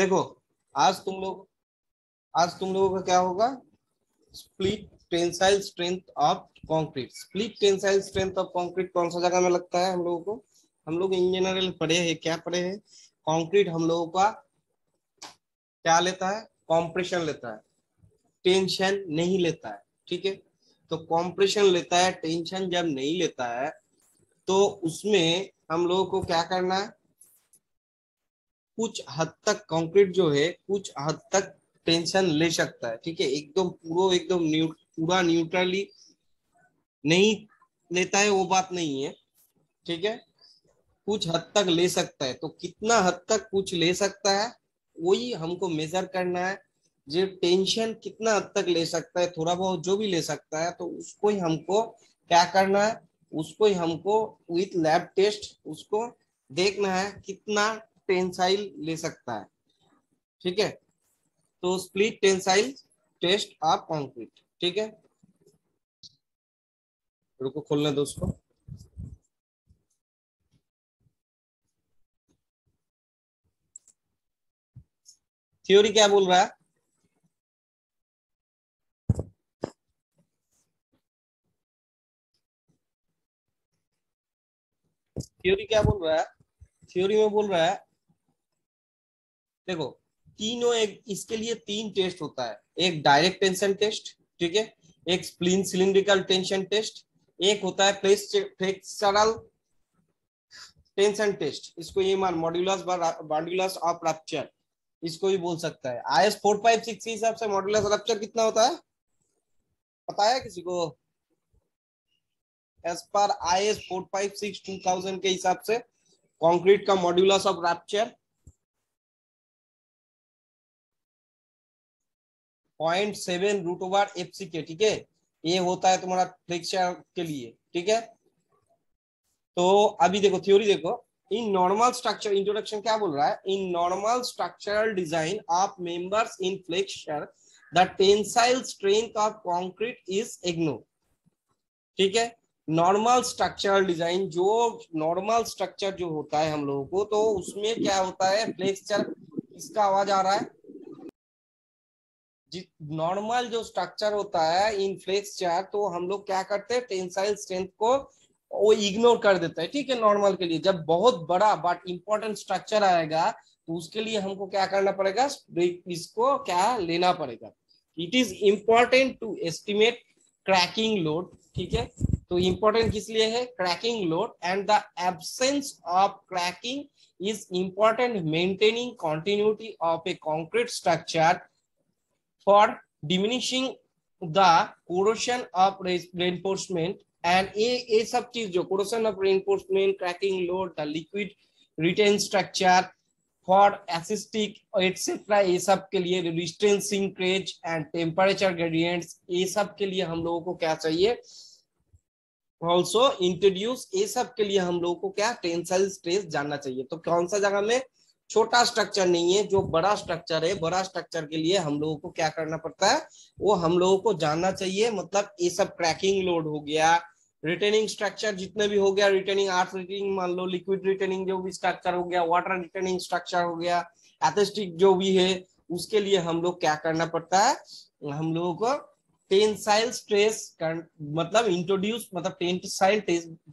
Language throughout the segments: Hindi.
देखो आज तुम लोगों का क्या होगा, split tensile strength of concrete. Split tensile strength of concrete कौन सा जगह में लगता है हम लोगों को? हम लोग इन जनरल पढ़े हैं, क्या पढ़े हैं? कंक्रीट हम लोगों का क्या लेता है? कॉम्प्रेशन लेता है, टेंशन नहीं लेता है। ठीक है, तो कॉम्प्रेशन लेता है, टेंशन जब नहीं लेता है तो उसमें हम लोगों को क्या करना है, कुछ हद तक कंक्रीट जो है कुछ हद तक टेंशन ले सकता है। ठीक है, एकदम पूरा न्यूट्रली नहीं लेता है, वो बात नहीं है। ठीक है, कुछ हद तक ले सकता है, तो कितना हद तक कुछ ले सकता है वही हमको मेजर करना है। जो टेंशन कितना हद तक ले सकता है, थोड़ा बहुत जो भी ले सकता है, तो उसको ही हमको क्या करना है, उसको ही हमको विथ लैब टेस्ट उसको देखना है कितना टेंसाइल ले सकता है। ठीक है, तो split tensile test of concrete. ठीक है, रुको खोलने दो उसको। थ्योरी क्या बोल रहा है? थ्योरी क्या बोल रहा है? थ्योरी में बोल रहा है, देखो तीनों, एक इसके लिए तीन टेस्ट होता है। एक डायरेक्ट टेंशन टेस्ट, ठीक है, एक स्प्लिन सिलिंड्रिकल टेंशन टेस्ट, एक होता है फ्लेक्सरल टेंशन टेस्ट। इसको ये मान मॉड्यूलस ऑफ रप्चर इसको भी बोल सकता है। IS 456 के हिसाब से मॉड्यूलस रप्चर कितना होता है, पता है किसी को? एज पर IS 456 2000 के हिसाब से कंक्रीट का मॉड्यूलस ऑफ रप्चर 0.7 √FCK। ठीक है, ये होता है तुम्हारा फ्लेक्चर के लिए। ठीक है, तो अभी देखो थ्योरी देखो। इन नॉर्मल स्ट्रक्चर, इंट्रोडक्शन क्या बोल रहा है, in normal structural design of members in flexure the tensile strength of concrete is ignore. ठीक है, नॉर्मल स्ट्रक्चरल डिजाइन, जो नॉर्मल स्ट्रक्चर जो होता है हम लोगों को, तो उसमें क्या होता है, फ्लेक्चर, इसका आवाज आ रहा है? नॉर्मल जो स्ट्रक्चर होता है इन फ्लेक्चर, तो हम लोग क्या करते हैं, टेंसाइल स्ट्रेंथ को वो इग्नोर कर देता है। ठीक है, नॉर्मल के लिए। जब बहुत बड़ा बट इंपॉर्टेंट स्ट्रक्चर आएगा तो उसके लिए हमको क्या करना पड़ेगा, इसको क्या लेना पड़ेगा। It is important to estimate cracking load. ठीक है, तो इंपॉर्टेंट किस लिए है, cracking load, and the absence of cracking is important maintaining continuity of a concrete structure for diminishing the corrosion of reinforcement। and ये सब चीज जो corrosion of reinforcement, cracking load, the liquid retain structure for acoustic etc, ये सब के लिए resistance shrinkage and temperature gradients, ये सब के लिए हम लोगों को क्या चाहिए, ऑल्सो इंट्रोड्यूस, ये सब के लिए हम लोगों को क्या, टेंसाइल स्ट्रेस जानना चाहिए। तो कौन सा जगह में, छोटा स्ट्रक्चर नहीं है, जो बड़ा स्ट्रक्चर है, बड़ा स्ट्रक्चर के लिए हम लोगों को क्या करना पड़ता है, वो हम लोगों को जानना चाहिए। मतलब ये सब क्रैकिंग लोड हो गया, रिटेनिंग स्ट्रक्चर जितने भी हो गया, रिटेनिंग आर्थ रिटेनिंग मान लो, लिक्विड रिटेनिंग जो भी स्ट्रक्चर हो गया, वाटर रिटेनिंग स्ट्रक्चर हो गया, एथेस्टिक जो भी है, उसके लिए हम लोग क्या करना पड़ता है, हम लोगों को टेंसाइल स्ट्रेस मतलब इंट्रोड्यूस, मतलब टेंसाइल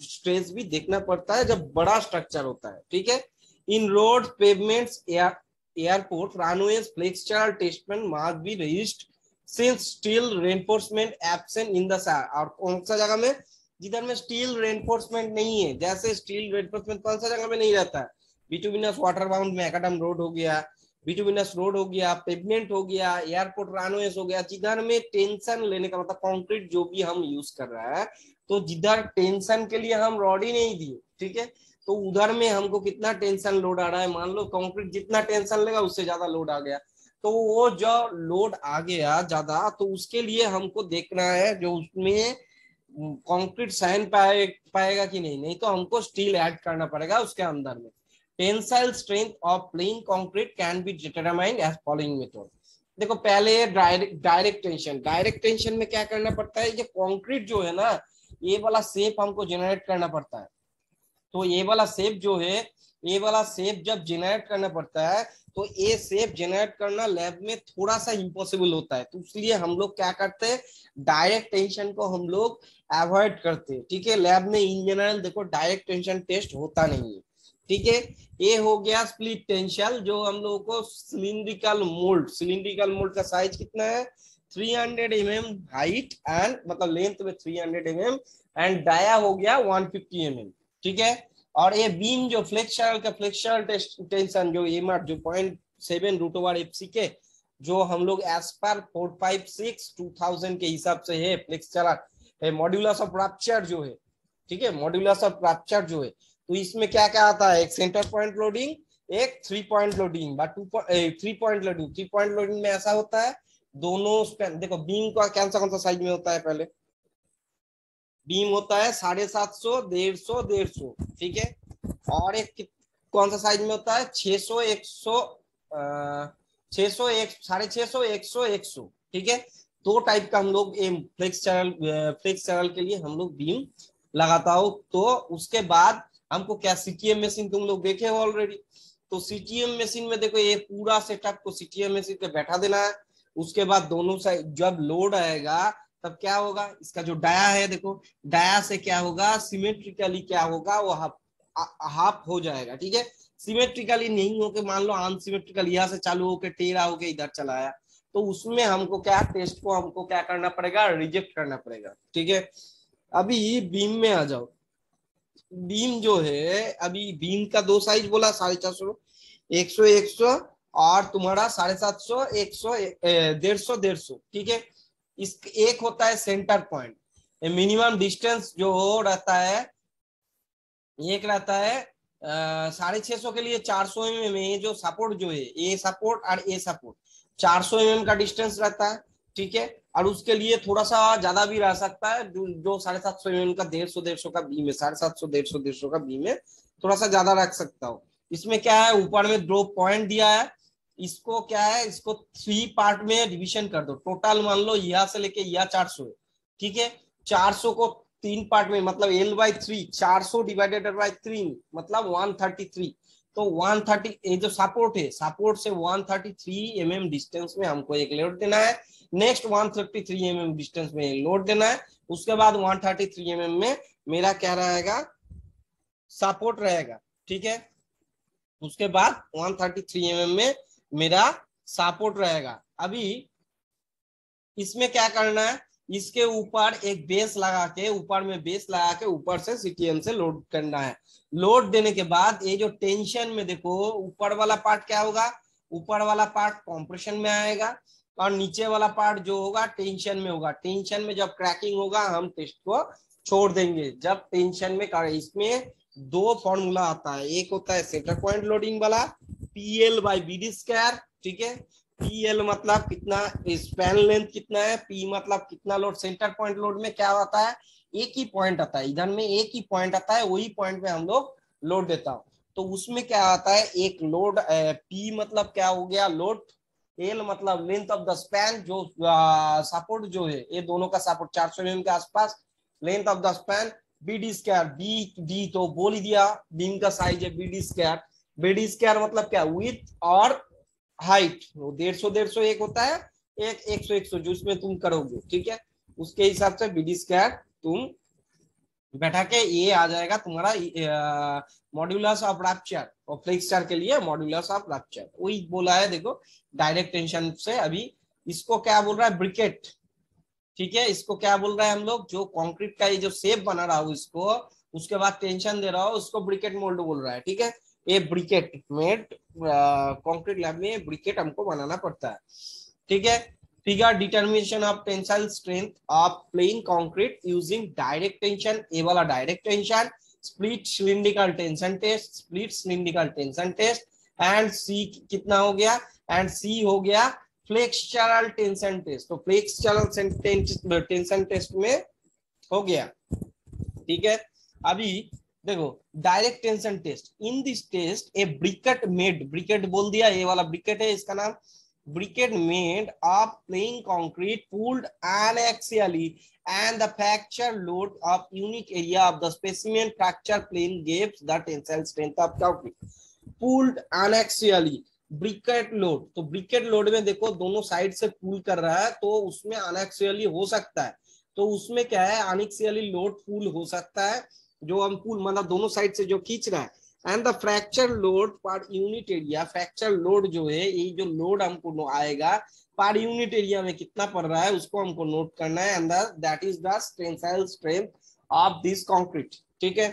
स्ट्रेस भी देखना पड़ता है जब बड़ा स्ट्रक्चर होता है। ठीक है, in road, pavements, airport, runways, flexural testament must be registered since steel reinforcement absent in the सार। और कौन सा जगह में, जिधर में स्टील रेनफोर्समेंट नहीं है, जैसे स्टील रेनफोर्समेंट कौन सा जगह में नहीं रहता है, बिटुमिनस वाटर बाउंड में मैकाडम रोड हो गया, बिटुमिनस रोड हो गया, पेवमेंट हो गया, एयरपोर्ट रनवेज हो गया, जिधर में टेंशन लेने का मतलब कंक्रीट जो भी हम यूज कर रहा है, तो जिधर टेंशन के लिए हम रॉड ही नहीं दिए, ठीक है, तो उधर में हमको कितना टेंशन लोड आ रहा है, मान लो कंक्रीट जितना टेंशन लेगा उससे ज्यादा लोड आ गया, तो वो जो लोड आ गया ज्यादा, तो उसके लिए हमको देखना है जो उसमें कंक्रीट सहन पाएगा कि नहीं, नहीं तो हमको स्टील ऐड करना पड़ेगा उसके अंदर में। Tensile strength of plain concrete can be determined as following method. देखो पहले डायरेक्ट टेंशन में क्या करना पड़ता है, ये कंक्रीट जो है ना, ये वाला शेप हमको जनरेट करना पड़ता है। तो ये वाला शेप जो है ये वाला शेप जब जेनरेट करना पड़ता है तो ये शेप जेनरेट करना लैब में थोड़ा सा इम्पॉसिबल होता है, तो इसलिए हम लोग क्या करते हैं, डायरेक्ट टेंशन को हम लोग अवॉइड करते हैं। ठीक है, लैब में इन जनरल देखो डायरेक्ट टेंशन टेस्ट होता नहीं है। ठीक है, ये हो गया स्प्लिट टेंशन, जो हम लोगों को सिलिंड्रिकल मोल्ड का साइज कितना है, 300 mm हाइट एंड मतलब लेंथ में 300 mm एंड डाया हो गया 150 mm। ठीक है, और ये बीम जो फ्लेक्सुरल टेंशन जो एमआर जो 0.7 रूट ओवर एफसी के, जो हम लोग एज पर 456 2000 के हिसाब से है फ्लेक्सुरल मॉड्यूलस ऑफ रप्चर जो है। ठीक है, मॉड्यूलस ऑफ रप्चर जो है, तो इसमें क्या क्या आता है, एक सेंटर पॉइंट लोडिंग, एक 3 point loading, 3 point loading. 3 point loading में ऐसा होता है दोनों स्पैन, देखो बीम का कौन सा साइज में होता है, पहले बीम होता है 750, 150, 150। ठीक है, और एक कौन सा साइज में होता है, 600, 100, 600, 650, 100, 100। ठीक है, दो टाइप का हम लोग फ्लेक्स चैनल के लिए हम लोग बीम लगाता हो। तो उसके बाद हमको क्या, सीटीएम मशीन तुम लोग देखे हो ऑलरेडी, तो सीटीएम मशीन में देखो ये पूरा सेटअप को सीटीएम मशीन पे बैठा देना है। उसके बाद दोनों साइड जब लोड आएगा तब क्या होगा, इसका जो डाया है देखो, डाया से क्या होगा, सिमेट्रिकली क्या होगा, वो हाफ हो जाएगा। ठीक है, सिमेट्रिकली नहीं होके मान लो अनसिमेट्रिकल, यहाँ से चालू होके टेढ़ा होके इधर चला आया, तो उसमें हमको क्या, टेस्ट को हमको क्या करना पड़ेगा, रिजेक्ट करना पड़ेगा। ठीक है, अभी बीम में आ जाओ। बीम जो है, अभी बीम का दो साइज बोला, 450, 100, 100, और तुम्हारा 750, 100, 150, 150। ठीक है, इस एक होता है सेंटर पॉइंट, मिनिमम डिस्टेंस जो रहता है, एक रहता है 650 के लिए 400 mm, जो सपोर्ट जो है, ए सपोर्ट और ए सपोर्ट 400 mm का डिस्टेंस रहता है। ठीक है, और उसके लिए थोड़ा सा ज्यादा भी रह सकता है, जो 750 mm का 150 का बीम है, 750, 150 का बीम है, थोड़ा सा ज्यादा रख सकता हूँ। इसमें क्या है, ऊपर में ड्रॉप पॉइंट दिया है, इसको क्या है, इसको 3 पार्ट में डिविजन कर दो। टोटल मान लो यहाँ से लेके यहाँ 400 है। ठीक है, 400 को 3 पार्ट में, मतलब L/3, 400 डिवाइडेड बाई 3 मतलब 133। तो 130, ये जो सपोर्ट है, सपोर्ट से 133 mm डिस्टेंस में हमको एक लोड देना है, नेक्स्ट 133 mm डिस्टेंस में लोड देना है, उसके बाद 133 mm में मेरा क्या रहेगा, सपोर्ट रहेगा। ठीक है, उसके बाद 133 mm में मेरा सपोर्ट रहेगा। अभी इसमें क्या करना है, इसके ऊपर एक बेस लगा के, ऊपर में बेस लगा के ऊपर से सीटीएम से लोड करना है। लोड देने के बाद ये जो टेंशन में देखो, ऊपर वाला पार्ट क्या होगा, ऊपर वाला पार्ट कंप्रेशन में आएगा, और नीचे वाला पार्ट जो होगा टेंशन में होगा। टेंशन में जब क्रैकिंग होगा हम टेस्ट को छोड़ देंगे। जब टेंशन में इसमें दो फॉर्मूला आता है, एक होता है सेंटर पॉइंट लोडिंग वाला, PL/BD²। ठीक है, PL मतलब कितना, स्पैन लेंथ कितना है, P मतलब कितना लोड, सेंटर पॉइंट लोड में क्या आता है, एक ही पॉइंट आता है, इधर में एक ही पॉइंट आता है, वही पॉइंट में हम लोग लोड देता हूं। तो उसमें क्या आता है, एक लोड, P मतलब क्या हो गया, लोड, L मतलब लेंथ ऑफ द स्पैन, जो सपोर्ट जो है, ये दोनों का सपोर्ट 400 mm के आसपास, length of the span, BD², BD तो बोल ही दिया, बीम का साइज है BD²। BD² मतलब क्या, विड्थ और हाइट, 150, एक होता है, एक 100, 100 जो इसमें तुम करोगे। ठीक है, उसके हिसाब से BD² तुम बैठा के, ये आ जाएगा तुम्हारा मॉड्यूलस ऑफ रप्चर, और फ्लेक्सचर के लिए मॉड्यूलस ऑफ रप्चर वही बोला है। देखो डायरेक्ट टेंशन से, अभी इसको क्या बोल रहा है, ब्रिकेट। ठीक है, इसको क्या बोल रहा है हम लोग, जो कंक्रीट का ये जो शेप बना रहा हूँ इसको, उसके बाद टेंशन दे रहा हूँ, उसको ब्रिकेट मोल्ड बोल रहा है। ठीक है, ये ब्रिकेट मेड कंक्रीट लैब में ब्रिकेट हमको बनाना पड़ता है। ठीक है, figure determination of tensile strength of plain concrete using direct tension, ये वाला direct tension, split cylindrical tension test, split cylindrical tension test, and C कितना हो गया, एंड सी हो गया फ्लेक्सुरल टेंशन टेस्ट। तो फ्लेक्सुरल टेंशन टेस्ट में हो गया। ठीक है, अभी देखो direct tension test, in this test a briquette made, briquette बोल दिया, ये वाला ब्रिकेट है, इसका नाम briquette made of plain concrete pulled axially and the fracture load of unit area of the specimen fracture plane gives the tensile strength of concrete. Pulled axially briquette load, तो ब्रिकेट लोड में देखो दोनों साइड से पुल कर रहा है तो उसमें अनएक्सियली हो सकता है, तो उसमें क्या है अनएक्सियली लोड पुल हो सकता है, जो हम पुल मतलब दोनों साइड से जो खींच रहा है। And the fracture load per unit area, fracture load जो है ये जो लोड हमको आएगा पर यूनिट एरिया में कितना पड़ रहा है उसको हमको नोट करना है, and that is the tensile strength of this concrete. ठीक है,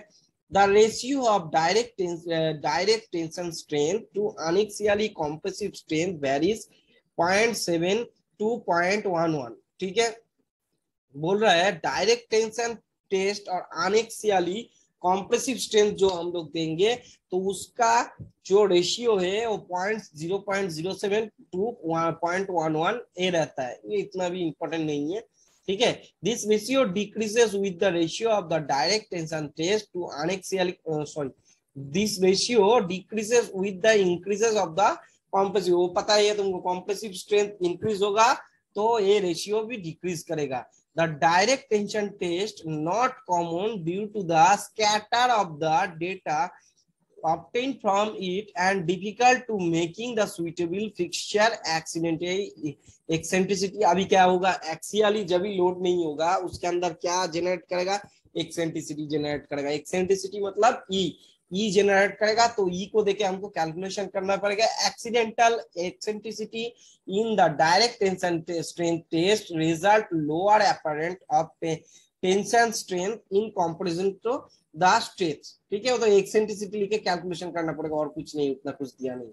the ratio of direct tension strength to axially compressive strength varies 0.7 to 0.11। ठीक है, बोल रहा है डायरेक्ट टेंशन टेस्ट और अनएक्सियली कॉम्प्रेसिव स्ट्रेंथ जो हम लोग देंगे तो उसका जो रेशियो है वो 0.07 टू 0.11 ए रहता है, ये इतना भी इंपॉर्टेंट नहीं है। ठीक है, this ratio decreases with the ratio of the direct tension test to uniaxially this ratio decreases with the increases of the compressive, वो पता है तुमको कॉम्प्रेसिव स्ट्रेंथ इंक्रीज होगा तो ये रेशियो भी डिक्रीज करेगा। The direct tension test not common due to the scatter of the data obtained from it and difficult to making the suitable fixture accidentally eccentricity। अभी क्या होगा एक्सियली जब भी लोड नहीं होगा उसके अंदर क्या जनरेट करेगा, एक्सेंट्रिसिटी जनरेट करेगा। एक्सेंट्रिसिटी मतलब ई जनरेट करेगा, तो ई को देके हमको कैलकुलेशन करना पड़ेगा। Accidental eccentricity in the direct tension strength test result lower apparent of tension strength in comparison to the stress. ठीक है, तो एक्सेंट्रिसिटी लिखे कैलकुलेशन करना पड़ेगा और कुछ नहीं, उतना कुछ दिया नहीं।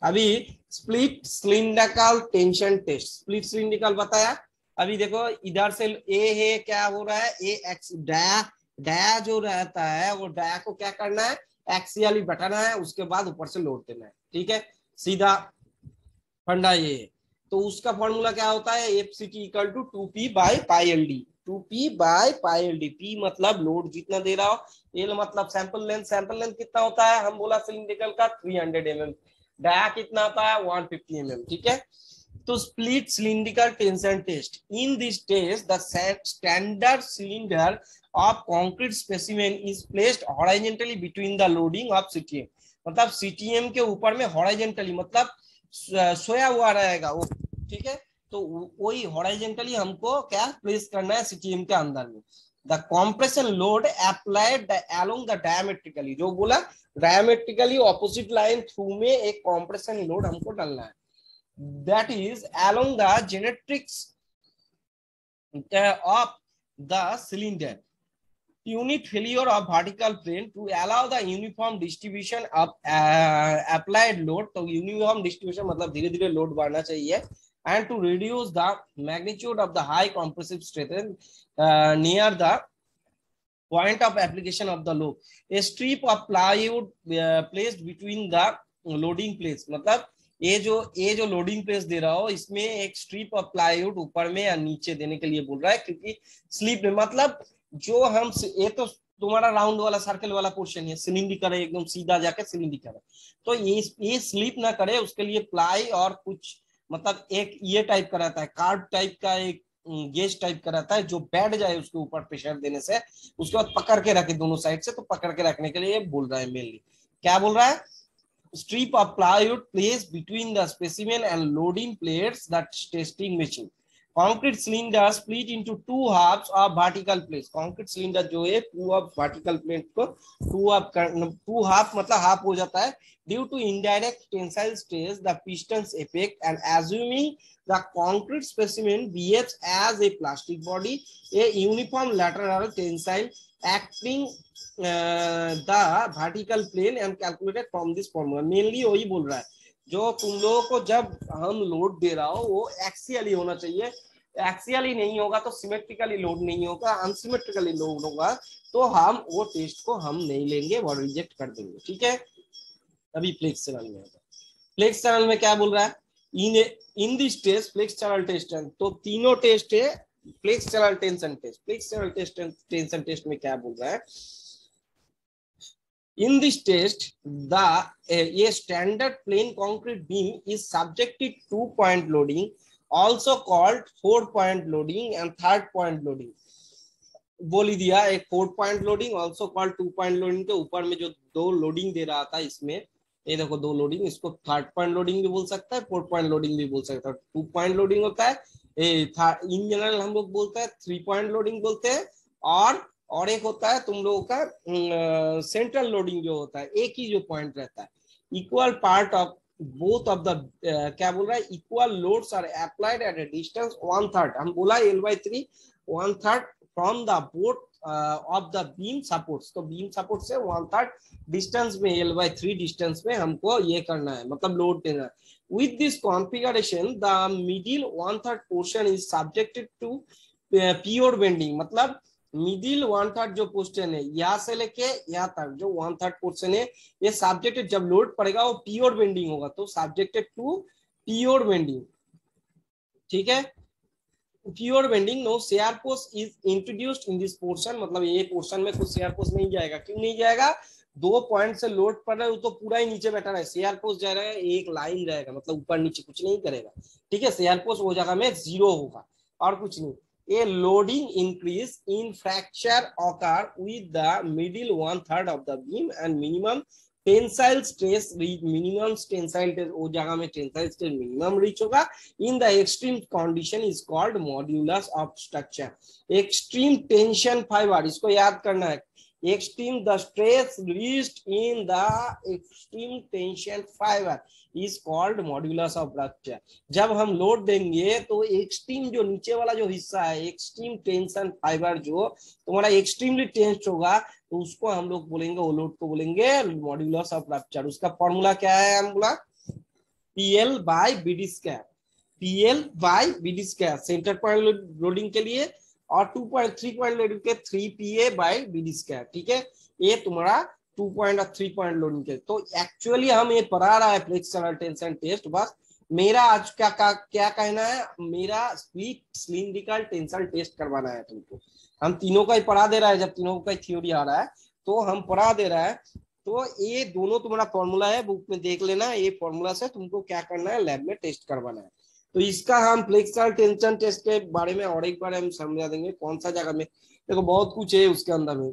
अभी split cylindrical tension test, split cylindrical बताया। अभी देखो इधर से ए है, क्या हो रहा है ए एक्स डाया जो रहता है वो डाया को क्या करना है एक्सियली बटाना है, उसके बाद ऊपर से लोड देना है। ठीक है, सीधा फंडा ये है। तो उसका फॉर्मूला क्या होता है F C T equal to 2p by pi L D. 2p by pi L D, P मतलब लोड जितना दे रहा हो, एल मतलब सैंपल लेंथ, सैंपल लेंथ कितना होता है हम बोला सिलिंड्रिकल का 300 mm, डाया कितना होता है 150 mm। ठीक है, तो split cylindrical tension test, in this test the standard cylinder of concrete specimen is placed horizontally between the loading of CTM, मतलब CTM के ऊपर में horizontally मतलब सोया हुआ रहेगा वो। ठीक है, तो वही horizontally हमको क्या प्लेस करना है CTM के अंदर में। The compression load applied along the diametrically, जो बोला diametrically opposite line through में एक compression load हमको डालना है, that is along the geometrics of the cylinder unit failure of vertical plane to allow the uniform distribution of applied load। तो uniform distribution मतलब धीरे धीरे लोड बढ़ना चाहिए, and to reduce the magnitude of the high compressive strength near the point of application of the load। a strip of plywood placed between the loading plates, मतलब ये जो लोडिंग प्लेस दे रहा हो इसमें एक स्ट्रिप ऑफ प्लाईवुड ऊपर में या नीचे देने के लिए बोल रहा है, क्योंकि स्लिप में मतलब जो हम ये तो तुम्हारा राउंड वाला सर्कल वाला पोर्शन है, सिलिंड्रिकल है एकदम सीधा जाके सिलिंड्रिकल है, तो ये स्लिप ना करे उसके लिए प्लाई और कुछ मतलब एक ये टाइप का रहता है कार्ड टाइप का, एक गेज टाइप का रहता है जो बैठ जाए उसके ऊपर प्रेशर देने से, उसके बाद पकड़ के रखे दोनों साइड से, तो पकड़ के रखने के लिए बोल रहा है मेनली। क्या बोल रहा है strip of plywood placed between the specimen and loading plates, that testing machine। concrete cylinder split into two halves of vertical plates, concrete cylinder जो है two of vertical plate को two half मतलब half हो जाता है due to indirect tensile stress the pistons effect, and assuming the concrete specimen behaves as a plastic body, a uniform lateral tensile acting the vertical plane and calculated from this formula। Mainly वही बोल रहा है जो तुम लोगों को जब हम लोड दे रहा हो वो एक्सियली होना चाहिए, एक्सियली नहीं होगा तो सिमेट्रिकली लोड नहीं होगा, अनसिमेट्रिकली लोड होगा तो हम वो टेस्ट को हम नहीं लेंगे, वो रिजेक्ट कर देंगे। ठीक है, अभी फ्लेक्स चैनल में फ्लेक्स चैनल में क्या बोल रहा है in this test flexural test, तो तीनों टेस्ट है flexural tension test. Flexural tension test में क्या बोल रहा है In this test, a standard plain concrete beam is subjected to point loading, also called 4-point loading and 3rd-point loading. बोल ही दिया, एक 4-point loading also called 2-point loading के ऊपर में जो 2 लोडिंग दे रहा था इसमें, ये देखो 2 लोडिंग, इसको 3rd-point लोडिंग भी बोल सकता है, 4-point लोडिंग भी बोल सकता है। 2-point लोडिंग होता है, इन जनरल हम लोग बोलते हैं 3-point लोडिंग बोलते हैं, और एक होता है तुम लोगों का सेंट्रल लोडिंग जो होता है, एक ही जो पॉइंट रहता है। Equal part of both of the, क्या बोल रहा है, equal loads are applied at a distance 1/3, हम बोला L/3 1/3 from the both of the beam supports, तो बीम सपोर्ट से 1/3 डिस्टेंस में, L/3 डिस्टेंस में हमको ये करना है, मतलब लोड देना है। With this configuration, the middle 1/3 portion is subjected to pure bending, मतलब मिडिल 1/3 जो पोर्शन है यहाँ से लेके यहाँ तक जो 1/3 पोर्शन है, ये सब्जेक्टेड, जब लोड पड़ेगा वो प्योर बेंडिंग होगा, तो सब्जेक्टेड टू प्योर बेंडिंग, ठीक है। Pure bending, no shear force is introduced in this portion, मतलब ये पोर्शन में कुछ शेयर फोर्स नहीं जाएगा। क्यों नहीं जाएगा? 2 पॉइंट से लोड पड़ रहा है, वो तो पूरा ही नीचे बैठा है, शेयर फोर्स जा रहा है, एक लाइन रहेगा, मतलब ऊपर नीचे कुछ नहीं करेगा, ठीक है। शेयर फोर्स वो जगह में 0 होगा और कुछ नहीं। A loading increase in fracture occur with the middle 1/3 of the beam and minimum tensile stress reach, minimum tensile stress वो जगह में tensile stress minimum reach होगा। In the extreme condition is called modulus of structure। extreme tension fiber, इसको याद करना है, extreme the stress reached in the extreme tension fiber is called modulus of rupture। जब हम लोड देंगे तो एक्सट्रीम जो नीचे वाला जो हिस्सा है, एक्सट्रीम टेंशन फाइबर जो तुम्हारा एक्सट्रीमली टेंस्ड होगा, तो उसको हम लोग बोलेंगे, वो लोड को बोलेंगे मॉड्यूलस ऑफ रप्चर। उसका फॉर्मूला क्या है? हम बोला PL/BD², PL/BD², centre point loading के लिए, और 2.3 लोडिंग के 3PA/BD², ठीक है। ये तुम्हारा 2 पॉइंट और 3 पॉइंट लोडिंग के। तो एक्चुअली हम ये पढ़ा रहा है फ्लेक्सुरल टेंशन टेस्ट। बस मेरा आज क्या कहना है, मेरा स्वीट सिलिंड्रिकल टेंशन टेस्ट करवाना है तुमको। हम तीनों का ही पढ़ा दे रहा है, जब तीनों का थ्योरी आ रहा है तो हम पढ़ा दे रहा है। तो ये दोनों तुम्हारा फॉर्मूला है, बुक में देख लेना, ये फॉर्मूला से तुमको क्या करना है, लैब में टेस्ट करवाना है। तो इसका हम फ्लेक्सुरल टेंशन टेस्ट के बारे में और एक बार हम समझा देंगे, कौन सा जगह में, देखो बहुत कुछ है उसके अंदर में।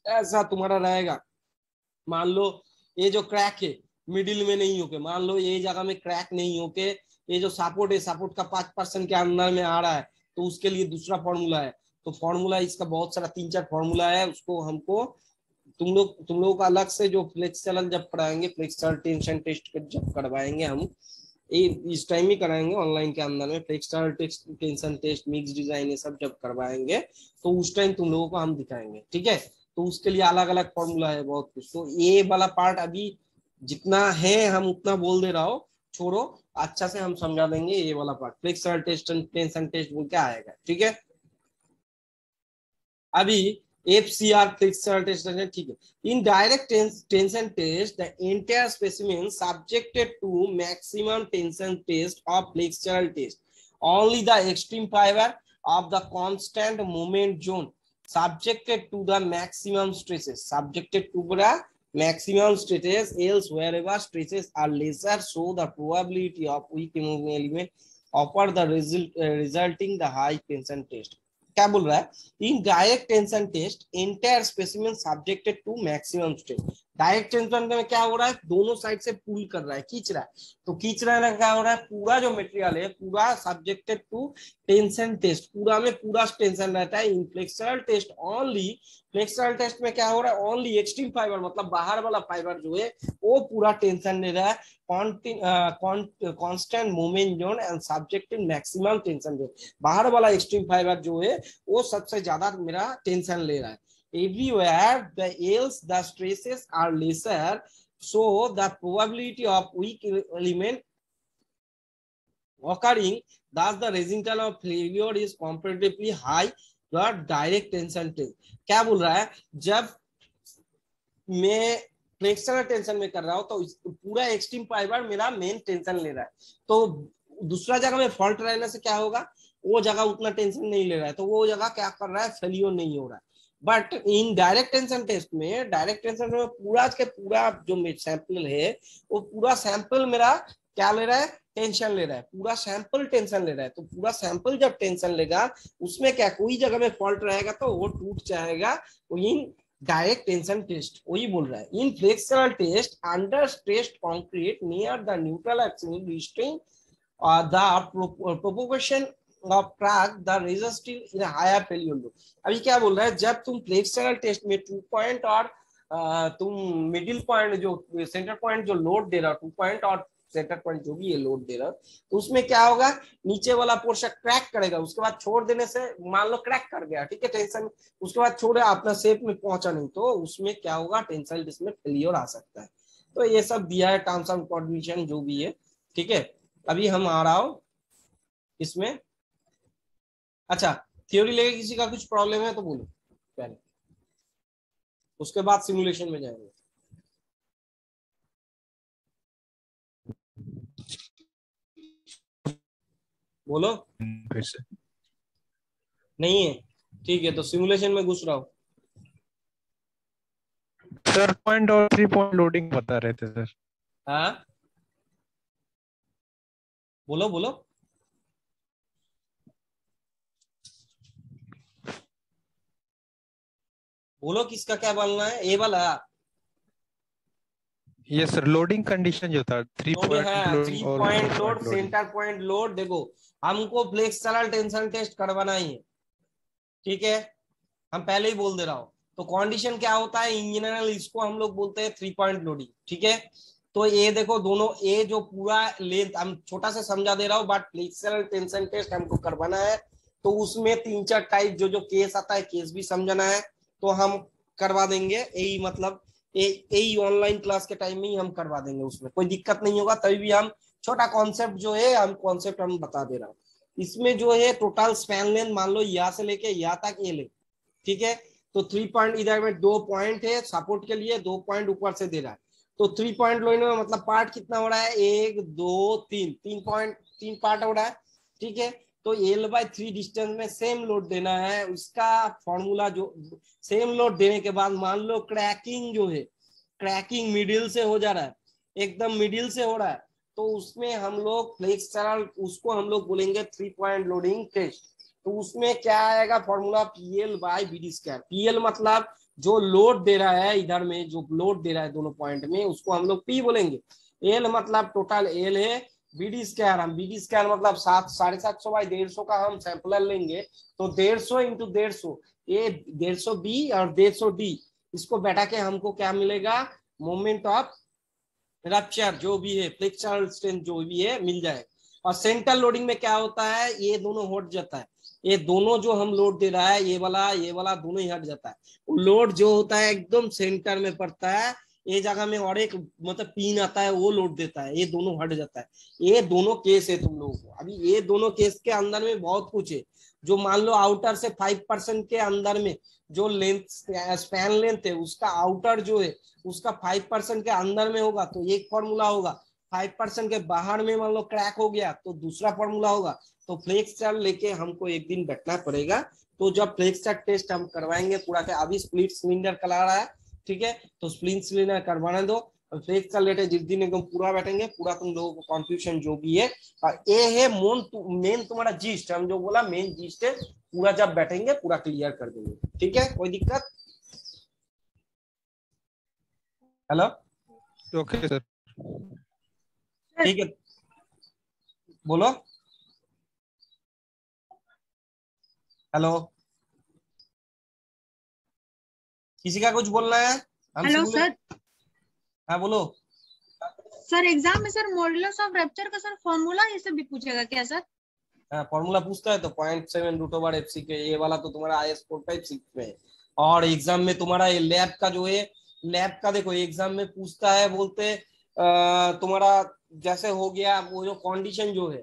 ऐसा तुम्हारा रहेगा, मान लो ये जो क्रैक है मिडिल में नहीं होके, मान लो ये जगह में क्रैक नहीं होके, ये जो सपोर्ट है, सपोर्ट का 5% के अंदर में आ रहा है, तो उसके लिए दूसरा फॉर्मूला है। तो फॉर्मूला इसका बहुत सारा 3-4 फॉर्मूला है, उसको हमको तुम लोग का अलग से जो फ्लेक्सुरल जब पढ़ाएंगे, फ्लेक्सुरल टेंशन टेस्ट जब करवाएंगे हम, इस टाइम ही कराएंगे ऑनलाइन के अंदर में, flexural tension test, mix design, ये सब जब करवाएंगे तो उस टाइम तुम लोगों को हम दिखाएंगे, ठीक है। तो उसके लिए अलग अलग फॉर्मूला है बहुत कुछ। तो ये वाला पार्ट अभी जितना है हम उतना बोल दे रहा हो, छोड़ो, अच्छा से हम समझा देंगे ये वाला पार्ट, फ्लेक्सुरल टेंशन टेस्ट बोल क्या आएगा, ठीक है। अभी FCR फ्लेक्सुरल टेंशन, ठीक है। In direct tension test, the entire specimen subjected to maximum tension test of flexural test, only the extreme fibre of the constant moment zone subjected to the maximum stresses, subjected to the maximum stresses, else wherever stresses are lesser, so the probability of weak moving element offer the resulting the high tension test। क्या बोल रहा है? In direct tension test entire specimen subjected to maximum stress. Direct tension में क्या हो रहा है, दोनों साइड से पुल कर रहा है, खींच रहा है, तो खींच रहा है, क्या हो रहा है, पूरा जो मटेरियल है पूरा सब्जेक्टेड टू टेंशन टेस्ट, पूरा में पूरा टेंशन रहता है। In flexural test only, flexural test में क्या हो रहा है, ओनली एक्सट्रीम फाइबर, मतलब बाहर वाला फाइबर जो है वो पूरा टेंशन ले रहा है, constant moment zone and subjected maximum tension zone. बाहर वाला एक्सट्रीम फाइबर जो है वो सबसे ज्यादा मेरा टेंशन ले रहा है। Everywhere the else the stresses are lesser, so the probability of weak element occurring, thus the resultant of failure is comparatively high to direct tension test। क्या बोल रहा है, जब मैं फ्लेक्सुरल टेंशन में कर रहा हूं तो पूरा एक्सट्रीम फाइबर मेरा मेन टेंशन ले रहा है, तो दूसरा जगह में फॉल्ट रहने से क्या होगा, वो जगह उतना टेंशन नहीं ले रहा है, तो वो जगह क्या कर रहा है, फेलियर नहीं हो रहा है। But in direct tension test में, डायरेक्ट टेंशन में पूरा के पूरा जो सैंपल है वो पूरा सैंपल मेरा क्या ले रहा है, टेंशन ले रहा है, पूरा सैंपल टेंशन ले रहा है। तो पूरा सैंपल जब टेंशन लेगा उसमें क्या कोई जगह में फॉल्ट रहेगा तो वो टूट जाएगा। इन डायरेक्ट टेंशन टेस्ट वही बोल रहा है, in flexural test under stressed concrete near the neutral axis restrain the propagation of crack the resisting in a higher failure load। अभी क्या बोल रहा है, जब तुम फ्लेक्सुरल टेस्ट में 2 पॉइंट और तुम मिडिल पॉइंट जो सेंटर पॉइंट जो लोड दे रहा हो 2 पॉइंट और सेंटर पॉइंट जो भी ये लोड दे रहा हो, तो उसमें क्या होगा, नीचे वाला पोर्शन क्रैक करेगा, उसके बाद छोड़ देने से मान लो क्रैक कर गया, ठीक है, टेंशन, उसके बाद छोड़े अपना शेप में पहुंचा नहीं, तो उसमें क्या होगा, टेंसाइल टेस्ट में फेलियर आ सकता है। तो ये सब दिया है टर्म्स एंड कंडीशन जो भी है, ठीक है। अभी हम आ रहा हूं इसमें। अच्छा, थ्योरी लेके किसी का कुछ प्रॉब्लम है तो बोलो पहले, उसके बाद सिमुलेशन में जाएंगे। बोलो। फिर से नहीं है, ठीक है, तो सिमुलेशन में घुस रहा हूं। सर पॉइंट और 3 पॉइंट लोडिंग बता रहे थे सर। हाँ बोलो बोलो। बोलो किसका क्या बोलना है, ए वाला। ये सर लोडिंग कंडीशन जो था 3 लोड पॉइंट है, 3 लोडिंग और 4 point load, point loading. Centre point load. देखो हमको फ्लेक्सुरल टेंशन टेस्ट करवाना ही है, ठीक है, हम पहले ही बोल दे रहा हूँ। तो कंडीशन क्या होता है इंजीनियर, इसको हम लोग बोलते हैं 3 पॉइंट लोडिंग, ठीक है। तो ये देखो दोनों, ये जो पूरा लेंथ हम छोटा सा समझा दे रहा हूँ, बट फ्लेक्सुरल टेंशन टेस्ट हमको करवाना है, तो उसमें 3-4 टाइप जो जो केस आता है, केस भी समझना है, तो हम करवा देंगे। यही मतलब यही ऑनलाइन क्लास के टाइम में ही हम करवा देंगे, उसमें कोई दिक्कत नहीं होगा। तभी भी हम छोटा कॉन्सेप्ट जो है, हम कॉन्सेप्ट हम बता दे रहा हूँ। इसमें जो है टोटल स्पैन लेंथ मान लो यहाँ से लेके यहाँ तक ये ले, ठीक है। तो 3 पॉइंट, इधर में 2 पॉइंट है सपोर्ट के लिए, 2 पॉइंट ऊपर से दे रहा है। तो 3 पॉइंट लोड में मतलब पार्ट कितना हो रहा है, 1 2 3, 3 पॉइंट 3 पार्ट हो रहा है, ठीक है। तो L/3 डिस्टेंस में सेम लोड देना है, उसका फॉर्मूला जो सेम लोड देने के बाद मान लो क्रैकिंग जो है, क्रैकिंग मिडिल से हो जा रहा है, एकदम मिडिल से हो रहा है, तो उसमें हम लोग फ्लेक्सुरल, उसको हम लोग बोलेंगे 3 पॉइंट लोडिंग टेस्ट। तो उसमें क्या आएगा फॉर्मूला, PL/BD²। PL मतलब जो लोड दे रहा है, इधर में जो लोड दे रहा है दोनों पॉइंट में, उसको हम लोग P बोलेंगे। L मतलब टोटल L है, BD², हम BD² मतलब 750/150 का हम सैंपलर लेंगे, तो 150 इंटू 150, ये 150B और 150D, इसको बैठा के हमको क्या मिलेगा, मोमेंट ऑफ रप्चर जो भी है, फ्लेक्सुरल स्ट्रेंथ जो भी है मिल जाए। और सेंटर लोडिंग में क्या होता है, ये दोनों हट जाता है, ये दोनों जो हम लोड दे रहा है, ये वाला दोनों ही हट जाता है। लोड जो होता है एकदम सेंटर में पड़ता है, ये जगह में और एक मतलब पिन आता है वो लोड देता है, ये दोनों हट जाता है। ये दोनों केस है तुम लोगों को। अभी ये दोनों केस के अंदर में बहुत कुछ है, जो मान लो आउटर से 5% के अंदर में जो लेंथ स्पैन लेंथ है, उसका आउटर जो है उसका 5% के अंदर में होगा तो एक फॉर्मूला होगा, 5% के बाहर में मान लो क्रैक हो गया तो दूसरा फॉर्मूला होगा। तो फ्लेक्स चार्ट लेके हमको एक दिन बैठना पड़ेगा। तो जब फ्लेक्स चार्ट टेस्ट हम करवाएंगे पूरा के, अभी स्प्लिट सिलेंडर करा रहा है, ठीक है, तो स्प्लिट सिलेंडर करवाने दो, फ्लेक्स चार्ट लेटे जिस दिन एकदम पूरा बैठेंगे, पूरा तुम लोगों को कंफ्यूजन जो भी है, ये है मेन तुम्हारा जीस्ट, हम जो बोला मेन जीस्ट है, पूरा जब बैठेंगे पूरा क्लियर कर देंगे, ठीक है, कोई दिक्कत। Hello, okay sir. ठीक है, बोलो। हेलो, किसी का कुछ बोलना है, हम हेलो सिमुलेट। सर। हाँ बोलो। सर एग्जाम में सर मॉडुलस ऑफ रप्चर का सर फॉर्मूला ये सब भी पूछेगा क्या सर? हाँ फॉर्मूला पूछता है तो 0.7 √/FC के, ये वाला तो तुम्हारा IS 456 में है। और एग्जाम में तुम्हारा ये लैब का जो है, लैब का देखो एग्जाम में पूछता है, बोलते तुम्हारा जैसे हो गया वो जो कंडीशन जो है,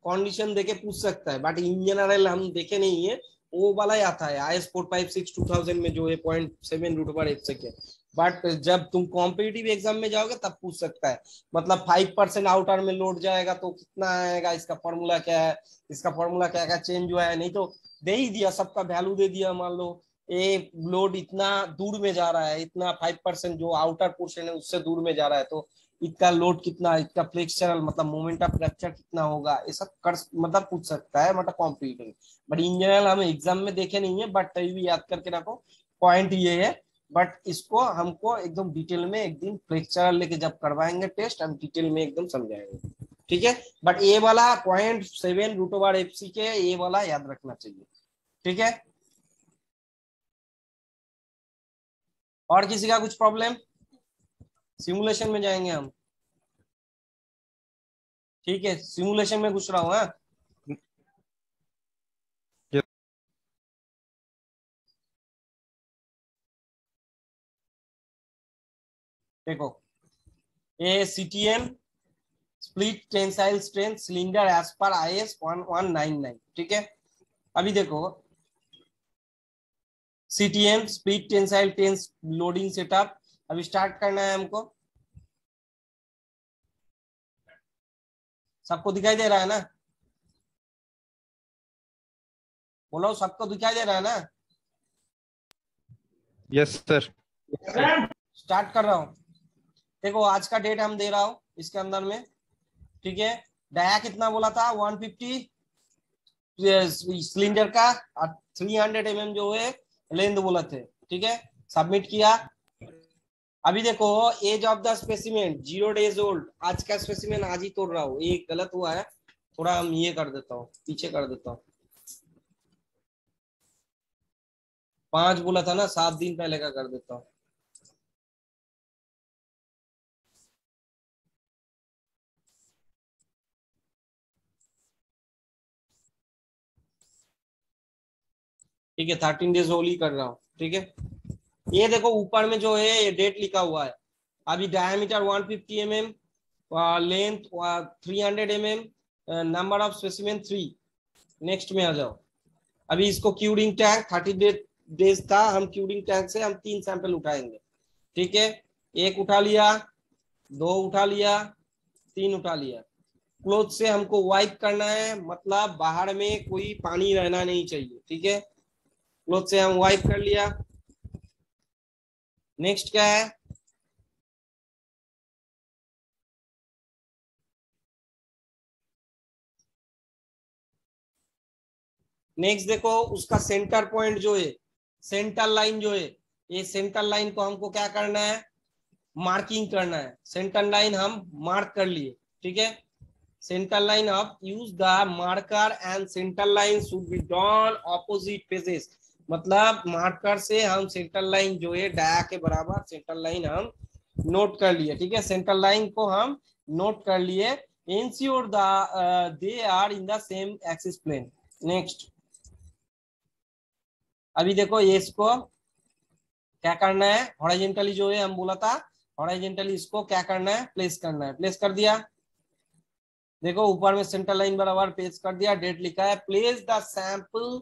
कंडीशन देके पूछ सकता है, बट इन जनरल हम देखे नहीं है, वो वाला ही आता है IS 456 2000 में जो है 0.7 √/FC के। बट जब तुम कॉम्पिटिटिव एग्जाम में जाओगे तब पूछ सकता है, मतलब 5% आउटर में लोड जाएगा तो कितना आएगा, इसका फॉर्मूला क्या है, इसका फॉर्मूला क्या क्या चेंज हुआ है, नहीं तो दे ही दिया, सबका वैल्यू दे दिया मान लो ये लोड इतना दूर में जा रहा है, इतना 5% जो आउटर पोर्शन है उससे दूर में जा रहा है, तो इसका लोड कितना, इसका फ्लेक्चरल मतलब मोमेंट ऑफ फ्रैक्चर कितना होगा, ये सब कर मतलब पूछ सकता है मतलब कॉम्पिटिटिव। बट इन जनरल हम एग्जाम में देखे नहीं है, बट तभी भी याद करके रखो। पॉइंट ये है, बट इसको हमको एकदम डिटेल में एक दिन फ्लेक्चरल लेके जब करवाएंगे टेस्ट, हम डिटेल में एकदम समझाएंगे, ठीक है। बट ये वाला 0.7 √FC के ये वाला याद रखना चाहिए, ठीक है। और किसी का कुछ प्रॉब्लम? सिमुलेशन में जाएंगे हम, ठीक है। सिमुलेशन में घुस रहा हूँ। हाँ देखो, ये CTM split tensile strength cylinder as पर IS 1199, ठीक है। अभी देखो CTM split tensile tense loading setup, अभी स्टार्ट करना है हमको। सबको दिखाई दे रहा है ना? बोलो, सबको दिखाई दे रहा है ना? Yes sir. स्टार्ट कर रहा हूँ। देखो आज का डेट हम दे रहा हूँ इसके अंदर में, ठीक है। डाया कितना बोला था? 150 सिलेंडर का, और 300 mm जो है लेंथ बोला थे, ठीक है। सबमिट किया। अभी देखो age of the specimen 0 days old, आज का स्पेसिमेन आज ही तोड़ रहा हूँ, ये गलत हुआ है थोड़ा, हम ये कर देता हूँ, पीछे कर देता हूँ। 5 बोला था ना, 7 दिन पहले का कर देता हूँ। ठीक है, 13 days ओनली कर रहा हूँ, ठीक है। ये देखो ऊपर में जो है ये डेट लिखा हुआ है। अभी diameter 150 mm, length 300 mm, number of specimen 3। Next में आ जाओ। अभी इसको क्यूरिंग टैंक 30 डेज था, हम क्यूरिंग टैंक से हम 3 सैंपल उठाएंगे, ठीक है। 1 उठा लिया, 2 उठा लिया, 3 उठा लिया। क्लोथ से हमको वाइप करना है, मतलब बाहर में कोई पानी रहना नहीं चाहिए, ठीक है। क्लोथ से हम वाइप कर लिया। नेक्स्ट क्या है? नेक्स्ट देखो उसका सेंटर पॉइंट जो है, सेंटर लाइन जो है, ये सेंटर लाइन को हमको क्या करना है? मार्किंग करना है। सेंटर लाइन हम मार्क कर लिए, ठीक है। Centre line of use the marker and centre line should be drawn opposite faces, मतलब मार्कर से हम सेंटर लाइन जो है डाया के बराबर सेंटर लाइन हम नोट कर लिए, ठीक है। सेंटर लाइन को हम नोट कर लिए। Ensure the they are in the same axis plane. Next अभी देखो ये इसको क्या करना है, हॉरिजॉन्टली जो है हम बोला था, हॉरिजॉन्टली इसको क्या करना है? प्लेस करना है। प्लेस कर दिया। देखो ऊपर में सेंटर लाइन बराबर प्लेस कर दिया, डेट लिखा है। Place the sample,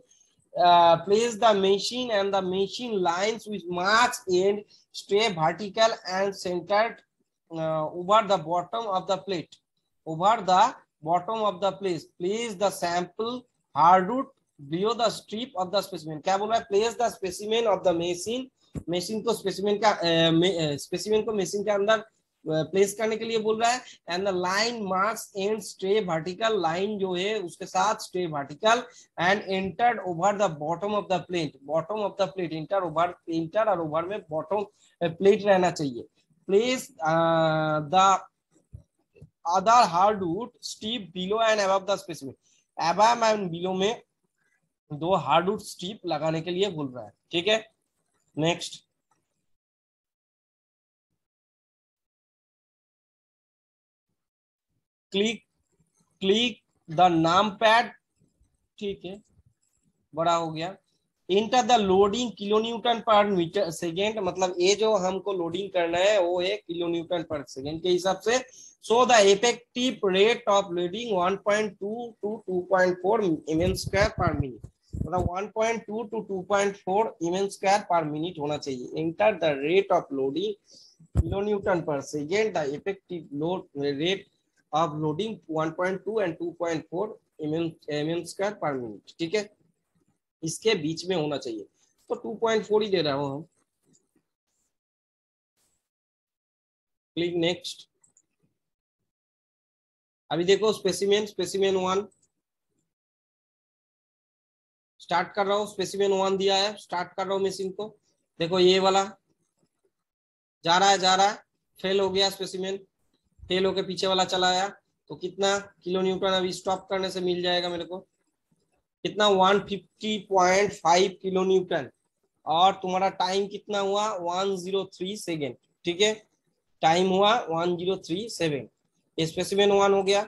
place the machine and the machine lines with marks end stay vertical and centered over the bottom of the plate. Over the bottom of the plate, place the sample hardwood below the strip of the specimen. क्या बोल रहा है? Place the specimen of the machine, machine को specimen का specimen को machine के अंदर प्लेस करने के लिए बोल रहा है। And the line marks and stay vertical, line जो है उसके साथ stay vertical, and entered over the bottom of the plate, bottom of the plate, inter over, inter और ओवर में बॉटम प्लेट रहना चाहिए। Place the other hardwood strip below and above the specimen, above and below में 2 हार्डवुड स्ट्रिप लगाने के लिए बोल रहा है, ठीक है। नेक्स्ट क्लिक द नाम पैड, ठीक है, बड़ा हो गया। Enter the loading kilo newton पर मीटर सेकेंड, मतलब ये जो हमको लोडिंग करना है वो है किलो न्यूटन पर सेकेंड के हिसाब से। So the effective rate of loading 1.2 to 2.4 mm² पर मिनट, मतलब 1.2 to 2.4 mm² पर मिनट होना चाहिए। Enter the rate of loading kilo newton per second, the effective load rate of loading 1.2 and 2.4 mm² पर मिनट, ठीक है। इसके बीच में होना चाहिए। तो 2.4 ही दे रहा हूँ। Click next. अभी देखो स्पेसिमेन 1 स्टार्ट कर रहा हूँ। स्पेसिमेन 1 दिया है, स्टार्ट कर रहा हूँ मशीन को। देखो ये वाला जा रहा है, फेल हो गया स्पेसिमेन, फेल होके पीछे वाला चला आया। तो कितना किलो न्यूटन अभी स्टॉप करने से मिल जाएगा मेरे को? कितना? 150.5 किलो न्यूटन। और तुम्हारा टाइम कितना हुआ? 103 सेकेंड। ठीक है, टाइम हुआ 1037। स्पेसिमेन 1 हो गया।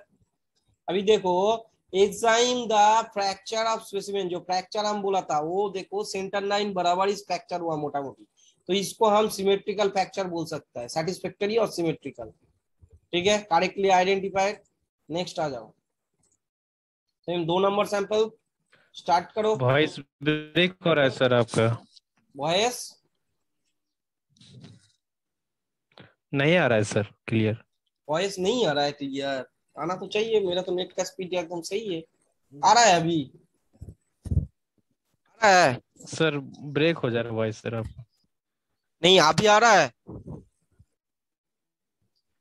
अभी देखो exine the fracture of specimen, जो फ्रैक्चर हम बोला था वो देखो सेंटर लाइन बराबर इस फ्रैक्चर हुआ मोटा मोटी। तो इसको हम सिमेट्रिकल फ्रैक्चर बोल सकता है, सेटिस्फैक्टरी और सिमेट्रिकल। ठीक है, करेक्टली आइडेंटिफाइड। नेक्स्ट आ जाओ। सेम 2 नंबर सैंपल स्टार्ट करो। वॉइस ब्रेक हो रहा है सर आपका। वॉइस नहीं आ रहा है सर क्लियर। वॉइस नहीं आ रहा है क्लियर? आना तो चाहिए, मेरा तो नेट का स्पीड एकदम सही है। आ रहा है अभी? आ रहा है? सर ब्रेक हो जा रहा है वॉइस सर आपका। नहीं, अभी आ रहा है।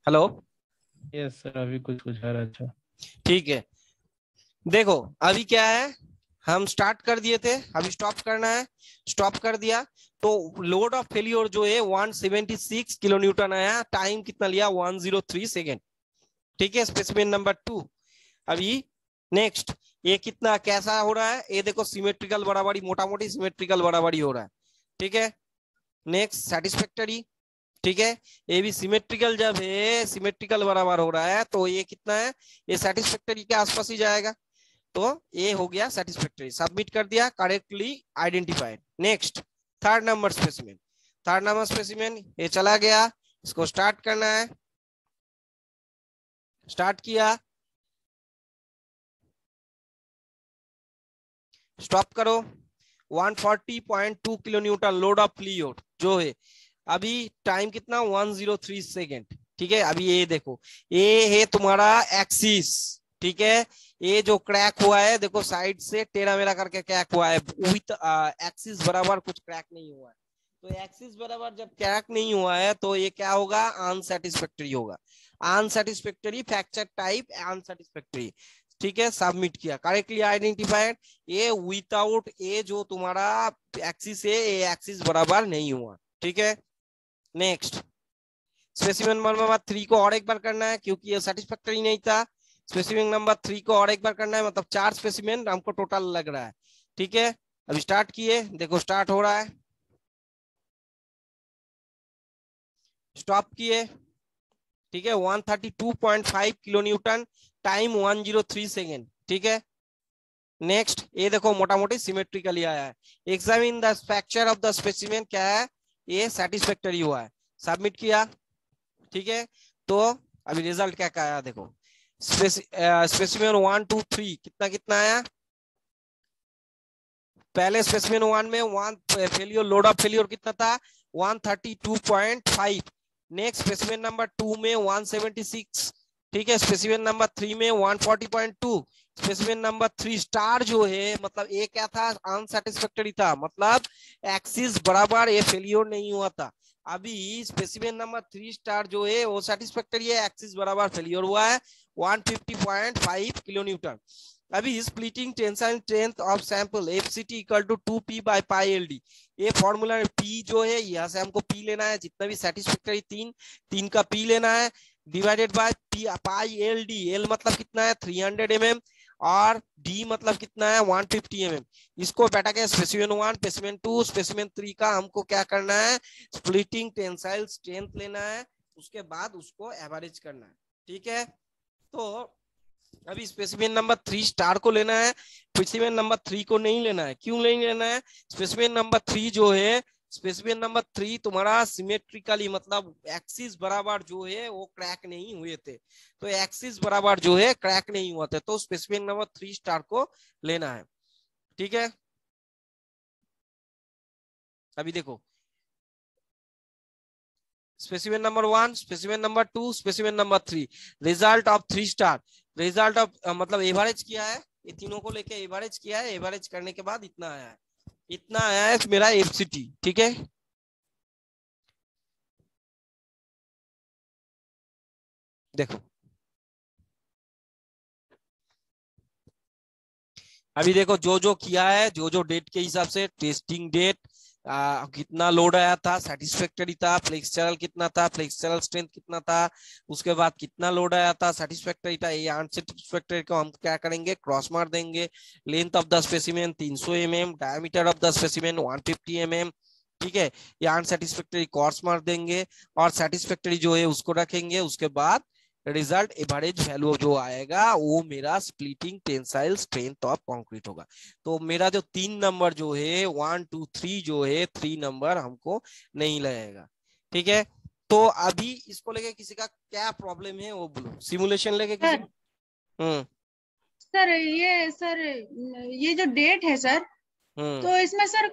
हेलो। यस सर, अभी कुछ कुछ आ रहा है। अच्छा ठीक है, देखो अभी क्या है, हम स्टार्ट कर दिए थे, अभी स्टॉप करना है। स्टॉप कर दिया तो लोड ऑफ फेलियर जो है 176 किलो न्यूटन आया। टाइम कितना लिया? 103 सेकेंड। ठीक है, स्पेसिमेन नंबर 2। अभी नेक्स्ट, ये कितना कैसा हो रहा है? ये देखो सिमेट्रिकल बराबरी, मोटा मोटी सिमेट्रिकल बराबरी हो रहा है। ठीक है, नेक्स्ट सेटिस्फैक्टरी। ठीक है, ये भी सिमेट्रिकल, जब है सिमेट्रिकल बराबर हो रहा है तो ये कितना है? ये सेटिस्फैक्टरी के आसपास ही जाएगा। तो ये हो गया सेटिस्फैक्टरी, सबमिट कर दिया, correctly identified. Next third number specimen. Third number specimen ये चला गया, इसको स्टार्ट करना है। स्टार्ट किया, स्टॉप करो। 140.2 kilo Newton load of fluid जो है। अभी टाइम कितना? 103 सेकेंड। ठीक है, अभी ये देखो, ये है तुम्हारा एक्सिस। ठीक है, ये जो क्रैक हुआ है देखो साइड से टेढ़ा मेढ़ा करके क्रैक हुआ है, विथ एक्सिस बराबर कुछ क्रैक नहीं हुआ है। तो एक्सिस बराबर जब क्रैक नहीं हुआ है तो ये क्या होगा? अनसेटिस्फैक्टरी होगा। अनसेटिस्फैक्टरी फ्रैक्चर टाइप अनसेटिस्फैक्टरी। ठीक है, सबमिट किया, करेक्टली आइडेंटिफाइड। ये विदाउट ये जो तुम्हारा एक्सिस है, ये एक्सिस बराबर नहीं हुआ। ठीक है, नेक्स्ट स्पेसिमेन नंबर 3 को और एक बार करना है क्योंकि ये सेटिस्फैक्टरी नहीं था। स्पेसिमेन नंबर 3 को और एक बार करना है, मतलब 4 स्पेसिमेन हमको टोटल लग रहा है। ठीक है, अभी स्टार्ट किए, देखो स्टार्ट हो रहा है, स्टॉप किए। ठीक है, 132.5 किलो न्यूटन, टाइम 103 सेकेंड। ठीक है, नेक्स्ट ये देखो मोटा मोटी सिमेट्रिकली आया है। Examine the fracture of the specimen, क्या है? ये सेटिस्फैक्टरी हुआ है, सबमिट किया। ठीक है, तो अभी रिजल्ट क्या क्या आया देखो। स्पेसिमेन 1 2 3 कितना कितना आया? पहले स्पेसिमेन 1 में one failure, load of failure कितना था? 132.5। नेक्स्ट स्पेसिमेन नंबर 2 में 176। ठीक है, स्पेसिमेन नंबर 3 में 140.2। स्पेसिमेन नंबर 3 स्टार जो है, मतलब ये क्या था? अनसेटिस्फैक्टरी था, मतलब एक्सिस बराबर ये फेलियर नहीं हुआ था। अभी स्पेसिमेन नंबर 3 स्टार जो है वो सेटिस्फैक्टरी है, एक्सिस बराबर फेलियर हुआ है, 150.5 किलो न्यूटन। अभी splitting tensile strength of sample FCT equal to 2p by pi LD. ये फॉर्मूला p जो है यहाँ से हमको p लेना है, जितना भी सेटिस्फैक्टरी तीन का p लेना है, divided by pi L D. L मतलब कितना है? 300 mm और d मतलब कितना है? 150 mm। इसको बैठा के स्पेसिमेन 1, स्पेसिमेन 2, स्पेसिमेन 3 का हमको क्या करना है? स्प्लिटिंग टेंसाइल स्ट्रेंथ लेना है, उसके बाद उसको एवरेज करना है। ठीक है, तो अभी स्पेसिमेन नंबर 3 स्टार को लेना है, स्पेसिमेन नंबर 3 को नहीं लेना है। क्यों नहीं लेना है? स्पेसिमेन नंबर 3 जो है, स्पेसिमेन नंबर 3 तुम्हारा सिमेट्रिकली, मतलब एक्सिस बराबर जो है वो क्रैक नहीं हुए थे। तो एक्सिस बराबर जो है क्रैक नहीं हुआ था, तो स्पेसिमेन नंबर 3 स्टार को लेना है। ठीक है, अभी देखो specimen number 1, specimen number 2, specimen number 3, result of 3 star. Result of मतलब एवरेज किया है, ये तीनों को लेके एवरेज किया है, एवरेज करने के बाद इतना आया है। इतना है मेरा एफसीटी, ठीक है। देखो अभी देखो जो जो किया है, जो जो डेट के हिसाब से, टेस्टिंग डेट कितना लोड आया था, सेटिस्फैक्टरी था, फ्लेक्सचरल कितना था, फ्लेक्सचरल स्ट्रेंथ कितना था, उसके बाद कितना लोड आया था, सेटिस्फैक्टरी था। ये अनसेटिस्फैक्टरी को हम क्या करेंगे, क्रॉस मार देंगे। Length of the specimen 300 mm, diameter of the specimen 150 mm, ठीक है। ये अनसेटिस्फैक्टरी क्रॉस मार देंगे और सेटिस्फैक्टरी जो है उसको रखेंगे। उसके बाद रिजल्ट एवरेज वैल्यू जो आएगा वो मेरा splitting tensile strength of concrete होगा। तो मेरा जो 3 नंबर जो है 1 2 3 जो है 3 नंबर हमको नहीं लगेगा, ठीक है। तो अभी इसको लेके किसी का क्या प्रॉब्लम है वो बोलो, सिमुलेशन लेके किसी सर हम्म सर ये जो डेट है सर, हम्म तो इसमें सर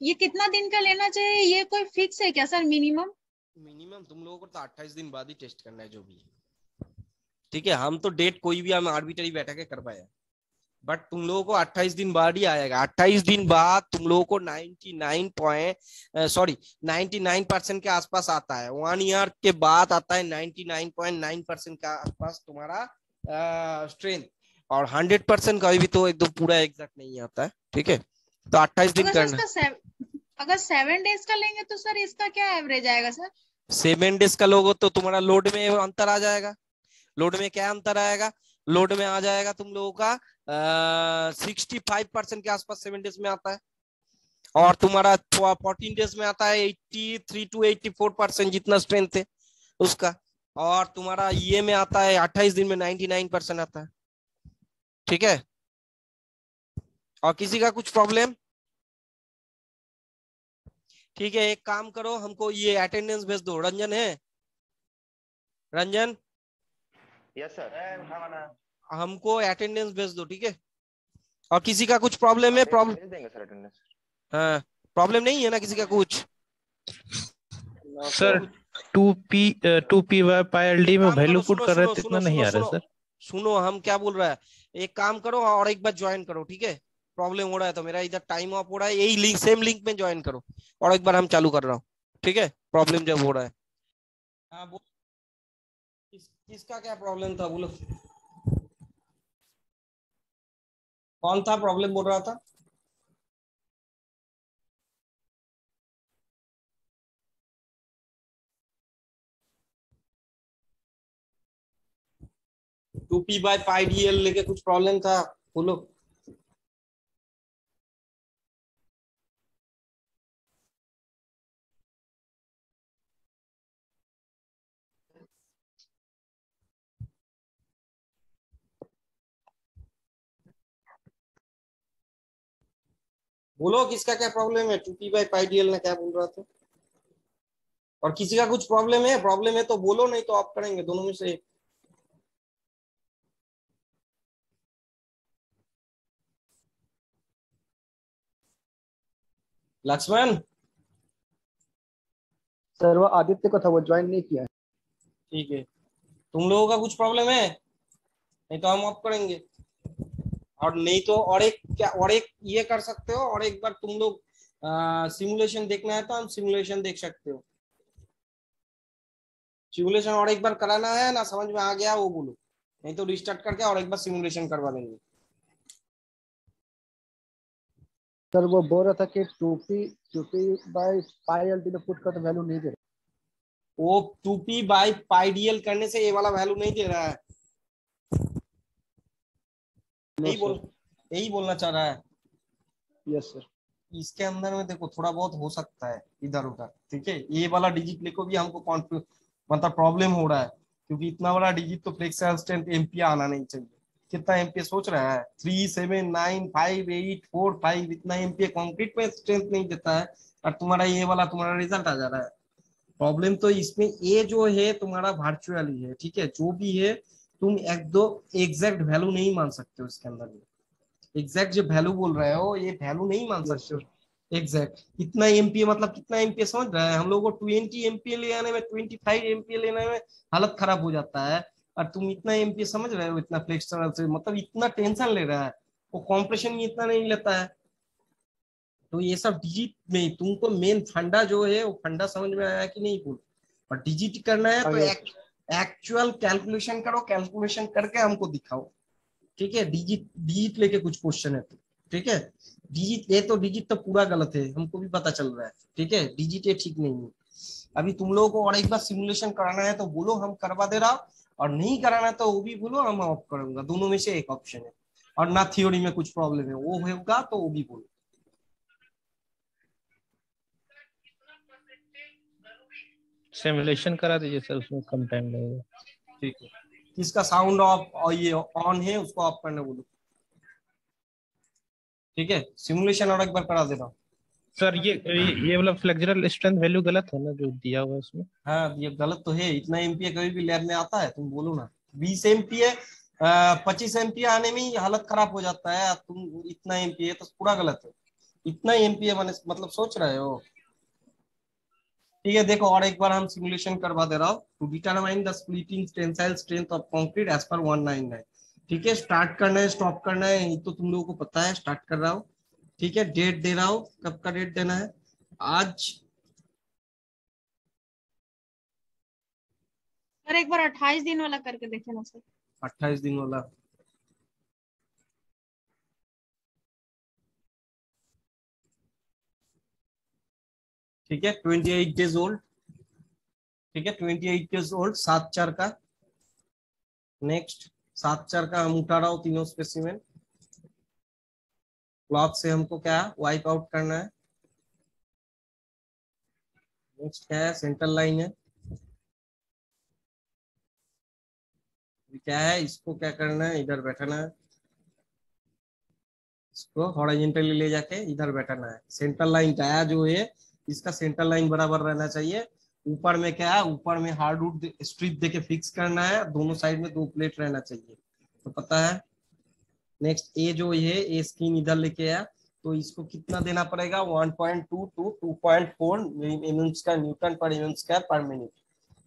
ये कितना दिन का लेना चाहिए, ये कोई फिक्स है क्या सर मिनिमम? मिनिमम तुम लोगों को तो 28 दिन बाद ही टेस्ट करना है जो भी है, ठीक है। हम तो डेट कोई भी हम आर्बिट्ररी बैठा के कर पाए, बट तुम लोगों को 28 दिन बाद ही आएगा। 28 दिन बाद तुम लोगों को 99% के आसपास आता है। 1 ईयर के बाद आता है 99.9% के आसपास तुम्हारा स्ट्रेंथ। और 100% कभी भी तो एकदम पूरा एग्जैक्ट नहीं आता है, ठीक है। तो 28 दिन अगर सर करना। इसका अगर 7 डेज का लेंगे तो सर इसका क्या एवरेज आएगा सर? 7 डेज का लोगे तो तुम्हारा लोड में अंतर आ जाएगा। लोड में क्या अंतर आएगा, लोड में आ जाएगा तुम लोगों का 65% के आसपास 7 डेज में आता है। और तुम्हारा 14 डेज में आता है 83 to 84% जितना स्ट्रेंथ है उसका। और तुम्हारा ये में आता है 28 दिन में 99% आता है, ठीक है। और किसी का कुछ प्रॉब्लम? ठीक है, एक काम करो, हमको ये अटेंडेंस भेज दो। रंजन है, रंजन यस सर। हमको अटेंडेंस भेज दो, ठीक है। और किसी का कुछ प्रॉब्लम है? प्रॉब्लम भेज देंगे सर अटेंडेंस। हाँ, प्रॉब्लम नहीं है ना किसी का कुछ? सर 2p पाई एल डी में काम वैल्यू करो, पुट सुनो कर रहे सुनो थे, सुनो इतना नहीं सुनो आ रहा सुनो है सर। सुनो, हम क्या बोल रहा है, एक काम करो और एक बार ज्वाइन करो, ठीक है। प्रॉब्लम हो रहा है तो मेरा इधर टाइम ऑफ हो रहा है, यही लिंक, सेम लिंक में ज्वाइन करो और एक बार हम चालू कर रहा हूँ, ठीक है। प्रॉब्लम जब हो रहा है। हाँ बोल, किसका क्या प्रॉब्लम था बोलो, कौन था प्रॉब्लम बोल रहा था? Two P by pi D L लेके कुछ प्रॉब्लम था बोलो। बोलो किसका क्या प्रॉब्लम है, two P by pi D L ने क्या बोल रहा था? और किसी का कुछ प्रॉब्लम है तो बोलो, नहीं तो ऑफ करेंगे दोनों में से। लक्ष्मण, सर वो आदित्य को था, वो ज्वाइन नहीं किया है। ठीक है, तुम लोगों का कुछ प्रॉब्लम है, नहीं तो हम ऑफ करेंगे। और नहीं तो और एक क्या, और एक ये कर सकते हो, और एक बार तुम लोग सिमुलेशन देखना है तो हम सिमुलेशन देख सकते हो। सिमुलेशन और एक बार कराना है ना, समझ में आ गया वो बोलो, नहीं तो रिस्टार्ट करके और एक बार सिमुलेशन करवा देंगे। सर वो बोल रहा था कि two P by pi L D में पुट कर तो वैल्यू नहीं दे रहा। वो two P by pi D L करने से ये वाला वैल्यू नहीं दे रहा है, यही बोल, यही बोलना चाह रहा है। Yes sir. इसके अंदर में देखो थोड़ा बहुत हो सकता है इधर उधर, ठीक है। ये वाला डिजिट लेको भी हमको मतलब प्रॉब्लम हो रहा है, क्योंकि इतना बड़ा डिजिट तो फ्लेक्सुरल स्ट्रेंथ एमपीए आना नहीं चाहिए। कितना एमपीए सोच रहा है, 3 7 9 5 8 4 5, इतना एमपीए कंक्रीट में स्ट्रेंथ नहीं देता है, और तुम्हारा ये वाला तुम्हारा रिजल्ट आ जा रहा है। प्रॉब्लम तो इसमें ये जो है तुम्हारा वर्चुअल ही है, ठीक है। जो भी है तुम एक दो एग्जैक्ट वैल्यू नहीं मान सकते हो इसके अंदर। एग्जैक्ट जो वैल्यू बोल रहे हो ये वैल्यू नहीं मान यस सकते हो। सर। एग्जैक्ट कितना एमपीए, मतलब कितना एमपीए समझ रहे हैं, हम लोग को 20 एमपीए ले आने में, 25 एमपीए लेने में हालत खराब हो जाता है। और तुम इतना एमपीए समझ रहे हो, इतना फ्लेक्सचरल से मतलब इतना टेंशन ले रहा है, वो कॉम्प्रेशन इतना नहीं लेता है। तो ये सब डिजिट में तुमको मेन फंडा जो है वो फंडा समझ में आया कि नहीं बोलो, और डिजिट करना है तो एक्चुअल कैलकुलेशन करो, कैलकुलेशन करके हमको दिखाओ, ठीक है। डिजिट डिजिट लेके कुछ क्वेश्चन है तो, ठीक है। डिजिट ये तो डिजिट तो पूरा गलत है, हमको भी पता चल रहा है, ठीक है। डिजिट ये ठीक नहीं है। अभी तुम लोगों को और एक बार सिमुलेशन कराना है तो बोलो, हम करवा दे रहा हूं, और नहीं कराना तो वो भी बोलो, हम ऑफ करूंगा, दोनों में से एक ऑप्शन है। और ना थ्योरी में कुछ प्रॉब्लम है वो होगा तो वो भी बोलो। सिमुलेशन करा दीजिए सर, उसमें कम टाइम लगेगा। ठीक है, किसका साउंड ऑफ और ये ऑन है उसको ऑफ करने बोलो, ठीक है। सिमुलेशन और एक बार करा दे रहा हूँ। सर ये वाला फ्लेक्सुरल स्ट्रेंथ वैल्यू गलत है ना जो दिया हुआ है उसमें? हाँ ये गलत तो है, इतना एमपीए कभी भी लैब में आता है, तुम बोलो ना। 20 एमपीए 25 एमपीए आने में ही हालत खराब हो जाता है, तुम इतना एमपीए तो पूरा गलत है। इतना एमपीए मैंने मतलब सोच रहे हो, ठीक है। देखो और एक बार हम सिमुलेशन करवा दे रहा हूँ। To determine the splitting tensile strength of concrete as पर 199, ठीक है। स्टार्ट करना है स्टॉप करना है ये तो तुम लोगों को पता है, स्टार्ट कर रहा हूँ, ठीक है। डेट दे रहा हूँ, कब का डेट देना है, आज। सर एक बार 28 दिन वाला करके देखे ना सर। 28 दिन वाला, ठीक है। 28 डेज ओल्ड, ठीक है। 28 डेज ओल्ड, 7/4 का। नेक्स्ट 7/4 का हम उठा रहा हूँ तीनों स्पेसिमेन। क्लॉक से हमको क्या वाइप आउट करना है। नेक्स्ट क्या है, सेंट्रल लाइन है, क्या है, इसको क्या करना है, इधर बैठाना है, इसको हॉरिजॉन्टली ले जाके इधर बैठाना है। सेंट्रल लाइन क्या है जो है, इसका सेंट्रल लाइन बराबर रहना चाहिए। ऊपर में क्या है, ऊपर में हार्डवुड स्ट्रिप देके फिक्स करना है, दोनों साइड में 2 प्लेट रहना चाहिए, तो पता है। नेक्स्ट ए जो ये ए स्किन इधर लेके आया, तो इसको कितना देना पड़ेगा, 1.2 टू 2.4 न्यूटन पर एम स्क्वायर पर मिनट,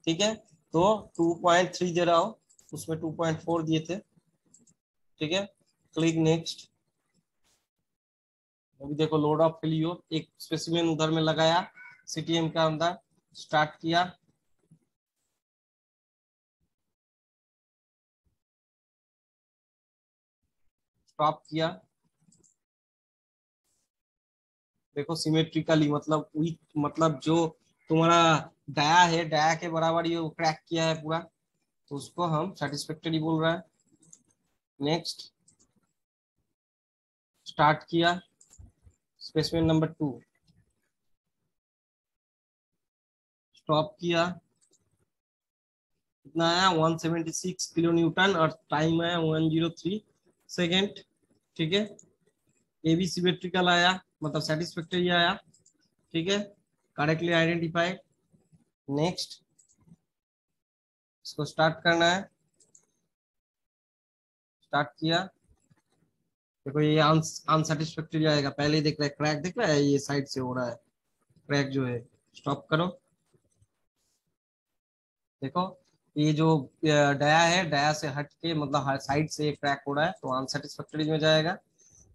ठीक है। तो 2.3 दे रहा हूँ, उसमें 2.4 दिए थे, ठीक है। Click next. अभी देखो लोड ऑफ फेलियर, एक स्पेसिमेन उधर में लगाया सीटीएम का अंदर, स्टार्ट किया, स्टॉप किया। देखो सिमेट्रिकली मतलब मतलब जो तुम्हारा डाया है, डाया के बराबर ये क्रैक किया है पूरा, तो उसको हम सेटिस्फैक्टरी बोल रहे हैं। नेक्स्ट स्टार्ट किया, स्पेसिमेन नंबर 2 स्टॉप किया, कितना आया 176 किलो न्यूटन और टाइम आया 103 सेकेंड, ठीक है। ये भी सिमेट्रिकल आया, मतलब सेटिस्फैक्टरी आया, ठीक है, करेक्टली आइडेंटिफाइड। नेक्स्ट इसको स्टार्ट करना है, स्टार्ट किया। देखो ये अनसेटिस्फैक्टरी आएगा, पहले ही देख रहा है, क्रैक दिख रहा है, ये साइड से हो रहा है क्रैक जो है। स्टॉप करो, देखो ये जो डाया है, डाया से हट के मतलब हर साइड से क्रैक हो रहा है, तो अनसेटिस्फैक्टरी में जाएगा।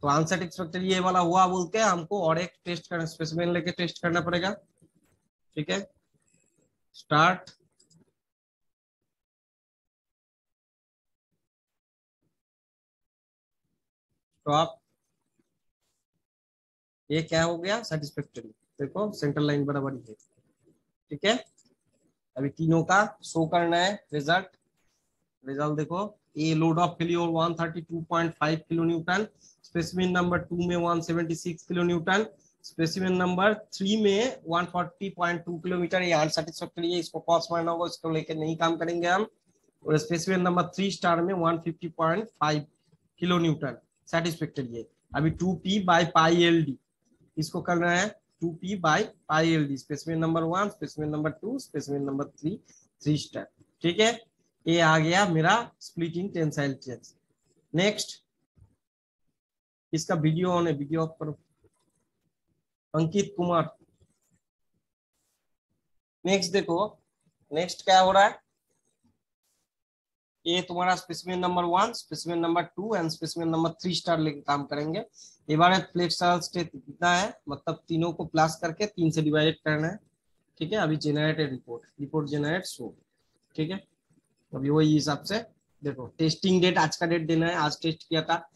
तो अनसेटिस्फैक्टरी ये वाला हुआ बोल के हमको और एक टेस्ट करना, स्पेसिमेन लेके टेस्ट करना पड़ेगा, ठीक है। Start, stop. ये क्या हो गया, सेटिस्फैक्टरी। देखो सेंट्रल लाइन बराबर ही है, ठीक है। अभी तीनों का शो करना है रिजल्ट। रिजल्ट देखो, a load of failure 132.5 kilo Newton, specimen number 2 में 176 किलो न्यूटन, स्पेसिमेन नंबर 3 में 140.2 किलोमीटर। ये अनसेटिस्फैक्टरी है, इसको कॉस मारना होगा, इसको लेकर नहीं काम करेंगे हम। और स्पेसिमेन नंबर 3 स्टार में 150.5 किलो न्यूटन सेटिस्फैक्टरी है। अभी 2p by pi L D इसको करना है, 2p by pi L D, specimen number 1, specimen number 2, specimen number 3, 3 star, ठीक है। ये आ गया मेरा स्प्लिटिंग टेंसाइल स्ट्रेंथ। नेक्स्ट इसका वीडियो ऑन है, वीडियो ऑफ करो, अंकित कुमार। नेक्स्ट देखो, नेक्स्ट क्या हो रहा है, ये तुम्हारा specimen number 1, specimen number 2 and specimen number 3 star लेके काम करेंगे। इबारत फ्लेक्सुरल स्टेट कितना है, मतलब तीनों को प्लस करके 3 से डिवाइड करना है। ठीक है, अभी जनरेटेड रिपोर्ट जनरेट शो। ठीक है, अभी वही हिसाब से देखो, टेस्टिंग डेट आज का डेट देना है, आज टेस्ट किया था।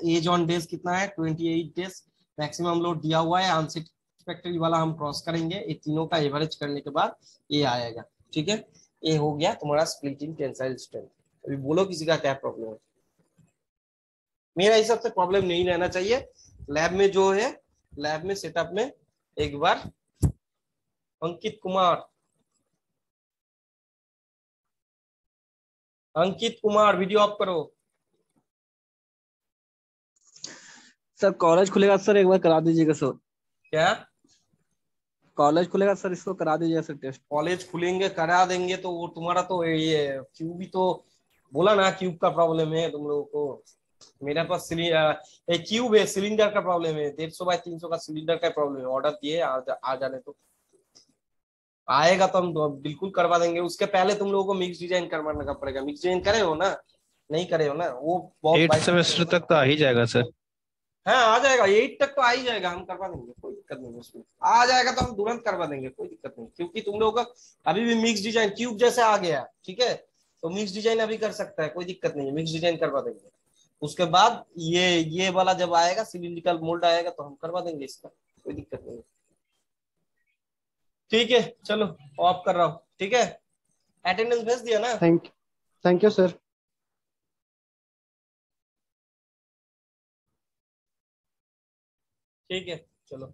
एज ऑन डेज कितना है, 28 डेज। मैक्सिमम लोड दिया हुआ है, अनसेटिस्फैक्टरी वाला हम क्रॉस करेंगे, ये तीनों का एवरेज करने के बाद ये आएगा। ठीक है, ये हो गया तुम्हारा स्प्लिटिंग टेंसाइल स्ट्रेंथ। अभी बोलो किसी का क्या प्रॉब्लम है। मेरा हिसाब से प्रॉब्लम नहीं रहना चाहिए। लैब में जो है, लैब में सेटअप में एक बार अंकित कुमार वीडियो ऑफ करो। सर कॉलेज खुलेगा सर, एक बार करा दीजिएगा सर। क्या कॉलेज खुलेगा सर, इसको करा दीजिएगा सर टेस्ट। कॉलेज खुलेंगे करा देंगे, तो वो तुम्हारा तो ये क्यूब भी तो बोला ना, क्यूब का प्रॉब्लम है तुम लोगों को। मेरे पास एक क्यूब है, सिलेंडर का प्रॉब्लम है, 150 बाय 300 का सिलेंडर का प्रॉब्लम है। ऑर्डर दिए आ जाने तो आएगा तो हम बिल्कुल करवा देंगे। उसके पहले तुम लोगों को मिक्स डिजाइन करवाना का पड़ेगा। मिक्स डिजाइन करे हो ना, नहीं करे हो ना, वो बहुत 8 सेमेस्टर तक तो आ ही जाएगा सर। हाँ आ जाएगा, 8 तक तो आ ही जाएगा, हम करवा देंगे, कोई दिक्कत नहीं उसमें। आ जाएगा तो हम तुरंत करवा देंगे, कोई दिक्कत नहीं, क्योंकि तुम लोगों का अभी भी मिक्स डिजाइन क्यूब जैसे आ गया। ठीक है, तो मिक्स डिजाइन अभी कर सकता है, कोई दिक्कत नहीं है, मिक्स डिजाइन करवा देंगे। उसके बाद ये वाला जब आएगा, सिलिंड्रिकल मोल्ड आएगा, तो हम करवा देंगे इसका, कोई दिक्कत नहीं है। ठीक है, चलो ऑफ कर रहा हूँ। ठीक है, अटेंडेंस भेज दिया ना। Thank you sir. ठीक है, चलो।